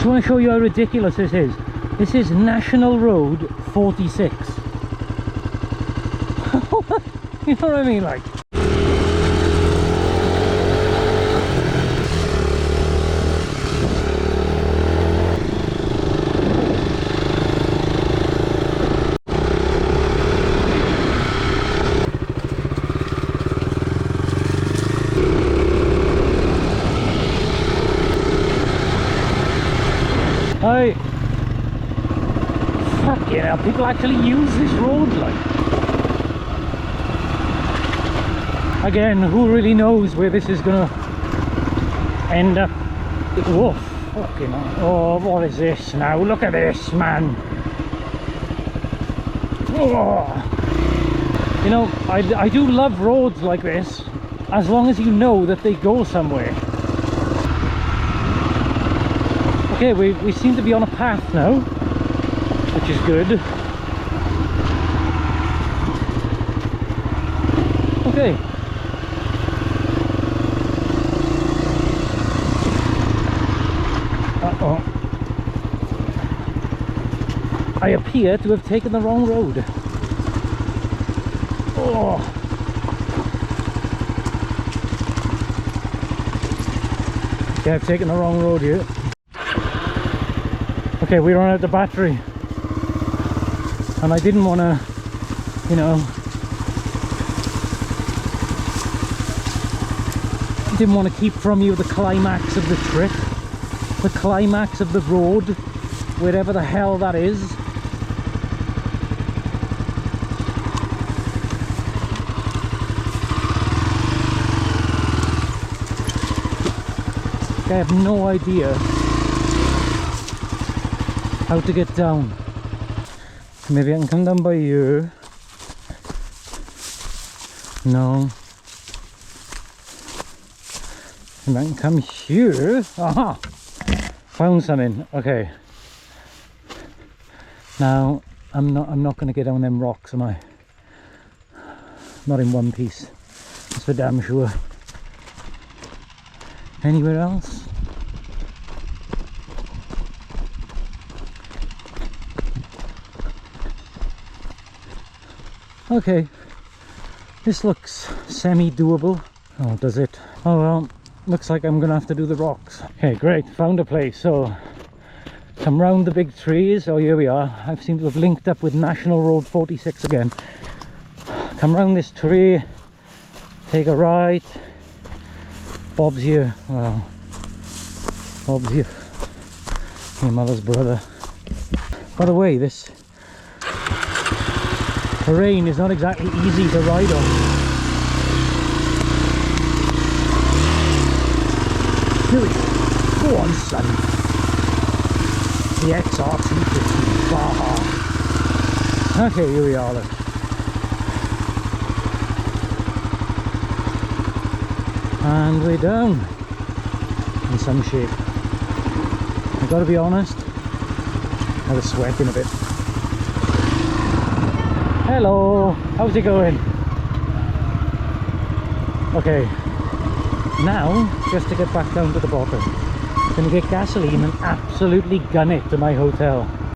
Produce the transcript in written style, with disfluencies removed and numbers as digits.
just want to show you how ridiculous this is. This is National Road 46. You know what I mean? Like, fucking hell, people actually use this road, like. Again, who really knows where this is gonna end up? Oh, fucking hell. Oh, what is this now? Look at this, man. Oh. You know, I do love roads like this, as long as you know that they go somewhere. Okay, we seem to be on a path now, which is good. Okay. Uh-oh. I appear to have taken the wrong road. Oh. Okay, I've taken the wrong road here. Okay, we run out the battery, and I didn't want to, you know, didn't want to keep from you the climax of the trip, the climax of the road, wherever the hell that is. I have no idea how to get down. Maybe I can come down by here. No. Maybe I can come here. Aha! Found something. Okay. Now I'm not gonna get down them rocks, am I? Not in one piece. That's for damn sure. Anywhere else? Okay, this looks semi-doable. Oh, does it? Oh well, looks like I'm gonna have to do the rocks. Okay, great, found a place. So, come round the big trees. Oh, here we are. I seem to have linked up with National Road 46 again. Come round this tree, take a right. Bob's here. Well, Bob's here. My mother's brother. By the way, this terrain is not exactly easy to ride on. Here we go. Go on, son. The XR250 Baja. Okay, here we are. Look. And we're down in some shape. I've got to be honest, I was sweating a bit. Hello, how's it going? Okay, now just to get back down to the bottom, gonna get gasoline and absolutely gun it to my hotel.